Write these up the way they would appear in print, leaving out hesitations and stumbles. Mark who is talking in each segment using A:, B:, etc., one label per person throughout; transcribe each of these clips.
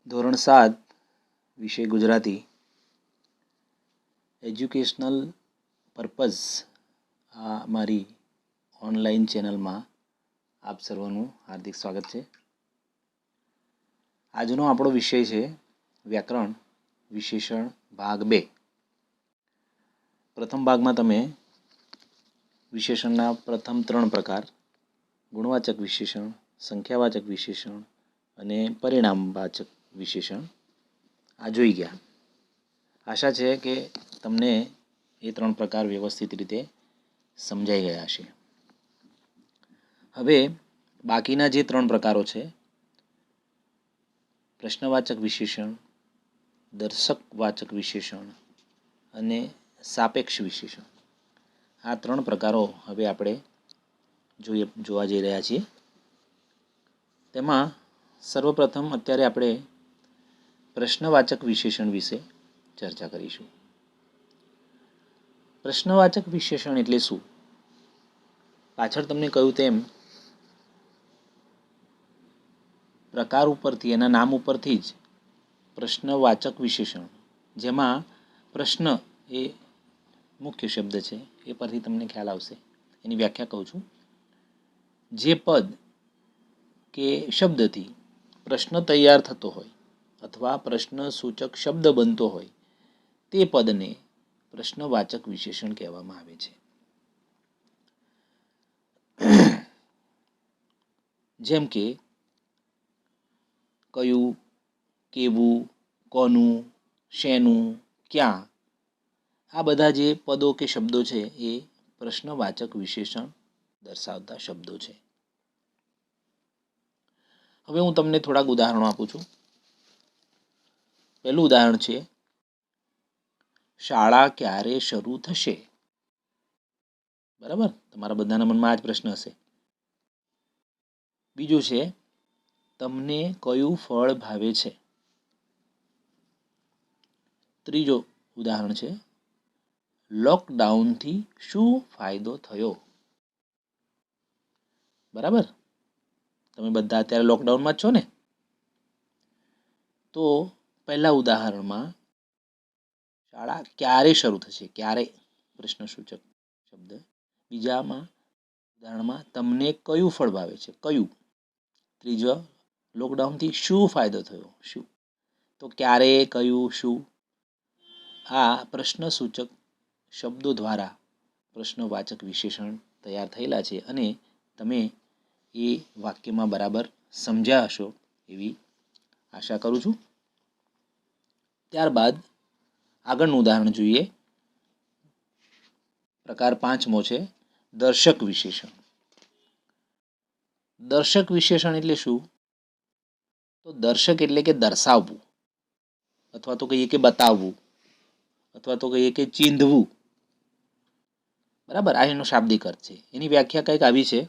A: ધોરણ 7 વિષય Gujarati educational purpose આ મારી ઓનલાઈન ચેનલમાં આપ સર્વનું હાર્દિક સ્વાગત છે. આજનો આપણો વિષય છે વ્યાકરણ વિશેષણ ભાગ 2. પ્રથમ ભાગમાં તમે વિશેષણના પ્રથમ 3 પ્રકાર ગુણવાચક વિશેષણ, સંખ્યાવાચક વિશેષણ અને પરિણામવાચક વિશેષણ આ જોઈ ગયા. આશા છે કે તમને એ 3 પ્રકાર વ્યવસ્થિત રીતે સમજાઈ ગયા હશે. હવે બાકીના જે 3 પ્રકારો છે પ્રશ્નવાચક વિશેષણ, દર્શકવાચક વિશેષણ અને સાપેક્ષ વિશેષણ, આ 3 પ્રકારો હવે આપણે જોવા જઈ રહ્યા છીએ. તેમાં સર્વપ્રથમ અત્યારે આપણે પ્રશ્નવાચક વિશેષણ વિશે ચર્ચા કરીશું. પ્રશ્નવાચક વિશેષણ એટલે શું? પાછળ તમને કહ્યું તેમ પ્રકાર ઉપરથી, એના નામ ઉપરથી જ પ્રશ્નવાચક વિશેષણ, જેમાં પ્રશ્ન એ મુખ્ય શબ્દ છે, એ પરથી તમને ખ્યાલ આવશે. એની વ્યાખ્યા કહું છું. જે પદ કે શબ્દથી પ્રશ્ન તૈયાર થતો હોય અથવા પ્રશ્ન સૂચક શબ્દ બનતો હોય તે પદને પ્રશ્નવાચક વિશેષણ કહેવામાં આવે છે. જેમ કે કયું, કેવું, કોનું, શેનું, ક્યાં, આ બધા જે પદો કે શબ્દો છે એ પ્રશ્નવાચક વિશેષણ દર્શાવતા શબ્દો છે. હવે હું તમને થોડાક ઉદાહરણો આપું છું. પહેલું ઉદાહરણ છે શાળા ક્યારે શરૂ થશે? બરાબર, તમારા બધાના મનમાં આ જ પ્રશ્ન હશે. બીજું છે તમને કયું ફળ ભાવે છે? ત્રીજો ઉદાહરણ છે લોકડાઉનથી શું ફાયદો થયો? બરાબર, તમે બધા અત્યારે લોકડાઉનમાં જ છો ને? તો પહેલા ઉદાહરણમાં શાળા ક્યારે શરૂ થશે, ક્યારે પ્રશ્ન સૂચક શબ્દ. બીજામાં ઉદાહરણમાં તમને કયું ફળ ભાવે છે, કયું. ત્રીજો લોકડાઉનથી શું ફાયદો થયો, શું. તો ક્યારે, કયું, શું, આ પ્રશ્ન સૂચક શબ્દો દ્વારા પ્રશ્નવાચક વિશેષણ તૈયાર થયેલા છે અને તમે એ વાક્યમાં બરાબર સમજ્યા હશો એવી આશા કરું છું. ત્યારબાદ આગળનું ઉદાહરણ જોઈએ. પ્રકાર 5મો છે દર્શક વિશેષણ. દર્શક વિશેષણ એટલે શું? તો દર્શક એટલે કે દર્શાવવું, અથવા તો કહીએ કે બતાવવું, અથવા તો કહીએ કે ચીંધવું. બરાબર, આ એનો શાબ્દિક અર્થ છે. એની વ્યાખ્યા કંઈક આવી છે: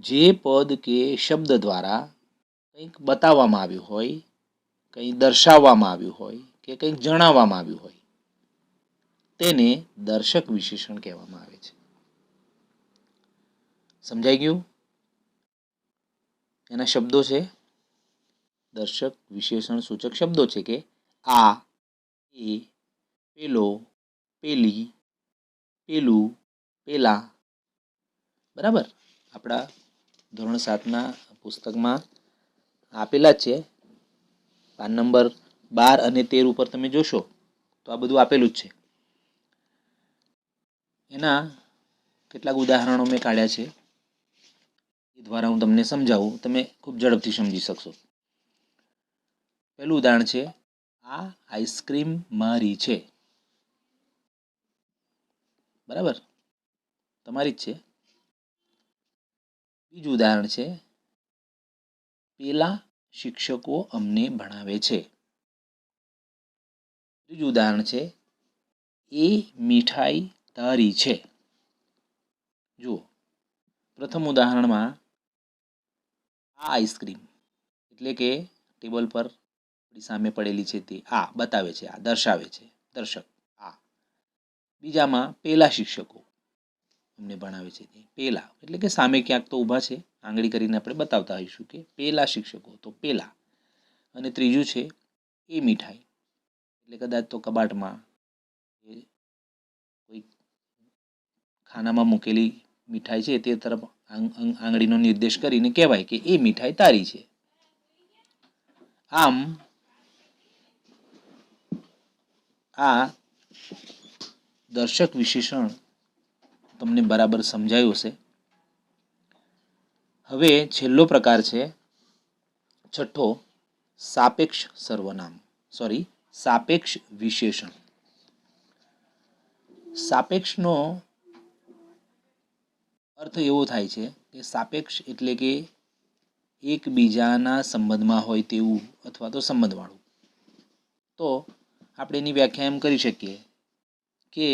A: જે પદ કે શબ્દ દ્વારા કંઈક બતાવવામાં આવ્યું હોય, કંઈ દર્શાવવામાં આવ્યું હોય કે કંઈક જણાવવામાં આવ્યું હોય તેને દર્શક વિશેષણ કહેવામાં આવે છે. સમજાઈ ગયું? એના શબ્દો છે, દર્શક વિશેષણ સૂચક શબ્દો છે કે આ, એ, પેલો, પેલી, પેલું, પેલા. બરાબર, આપણા ધોરણ 7ના પુસ્તકમાં આપેલા જ છે. પાન નંબર 12 અને 13 ઉપર તમે જોશો તો આ બધું આપેલું જ છે. એના કેટલાક ઉદાહરણો મેં કાઢ્યા છે, એ દ્વારા હું તમને સમજાવું, તમે ખૂબ ઝડપથી સમજી શકશો. પહેલું ઉદાહરણ છે આ આઈસ્ક્રીમ મારી છે. બરાબર, તમારી જ છે. બીજું ઉદાહરણ છે પેલા શિક્ષકો અમને ભણાવે છે. ત્રીજું ઉદાહરણ છે એ મીઠાઈ તારી છે. જુઓ, પ્રથમ ઉદાહરણમાં આ આઈસ્ક્રીમ એટલે કે ટેબલ પર સામે પડેલી છે તે આ બતાવે છે, આ દર્શાવે છે, દર્શક આ. બીજામાં પેલા શિક્ષકો અમને ભણાવે છે તે પેલા એટલે કે સામે ક્યાંક તો ઊભા છે, આંગળી કરીને આપણે બતાવતા હોઈશું કે પેલા શિક્ષકો, તો પેલા. અને ત્રીજું છે એ મીઠાઈ, એટલે કદાચ તો કબાટમાં એ કોઈ ખાનામાં મૂકેલી મીઠાઈ છે તે તરફ આંગળીનો નિર્દેશ કરીને કહેવાય કે એ મીઠાઈ તારી છે. આમ આ દર્શક વિશેષણ તમને બરાબર સમજાયું હશે. હવે છેલ્લો પ્રકાર છે છઠ્ઠો, સાપેક્ષ સર્વનામ, સાપેક્ષ વિશેષણ. સાપેક્ષનો અર્થ એવો થાય છે કે સાપેક્ષ એટલે કે એકબીજાના સંબંધમાં હોય તેવું અથવા તો સંબંધવાળું. તો આપણે એની વ્યાખ્યા એમ કરી શકીએ કે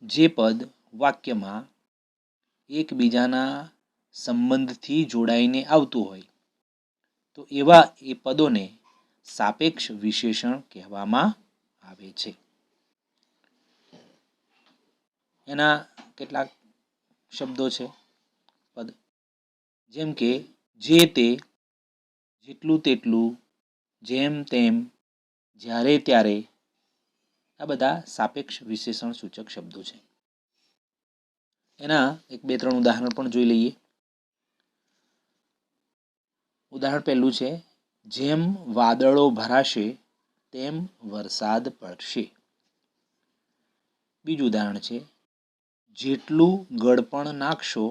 A: જે પદ વાક્યમાં એકબીજાના સંબંધથી જોડાઈને આવતું હોય તો એવા એ પદોને સાપેક્ષ વિશેષણ કહેવામાં આવે છે. એના કેટલાક શબ્દો છે પદ, જેમ કે જે તે, જેટલું તેટલું, જેમ તેમ, જ્યારે ત્યારે, આ બધા સાપેક્ષ વિશેષણ સૂચક શબ્દો છે. એના એક બે ત્રણ ઉદાહરણ પણ જોઈ લઈએ. ઉદાહરણ પહેલું છે, જેમ વાદળો ભરાશે તેમ વરસાદ પડશે. બીજું ઉદાહરણ છે, જેટલું ગળપણ નાખશો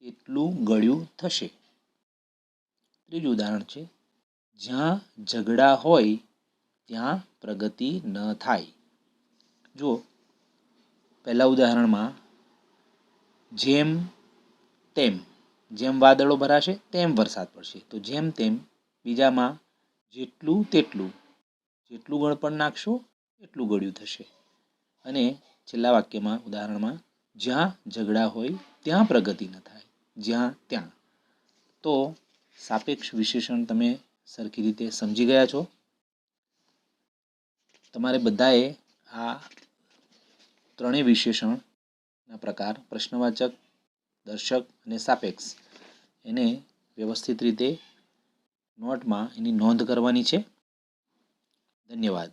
A: તેટલું ગળ્યું થશે. ત્રીજું ઉદાહરણ છે, જ્યાં ઝઘડા હોય ત્યાં પ્રગતિ ન થાય. જો પહેલા ઉદાહરણમાં જેમ તેમ, જેમ વાદળો ભરાશે તેમ વરસાદ પડશે, તો જેમ તેમ. બીજામાં જેટલું તેટલું, જેટલું ગળપણ નાખશો એટલું ગળ્યું થશે. અને છેલ્લા વાક્યમાં ઉદાહરણમાં જ્યાં ઝઘડા હોય ત્યાં પ્રગતિ ન થાય, જ્યાં ત્યાં. તો સાપેક્ષ વિશેષણ તમે સરખી રીતે સમજી ગયા છો. તમારે બધાએ આ ત્રણેય વિશેષણના પ્રકાર પ્રશ્નવાચક, દર્શક અને સાપેક્ષ એને વ્યવસ્થિત રીતે નોટમાં એની નોંધ કરવાની છે. ધન્યવાદ.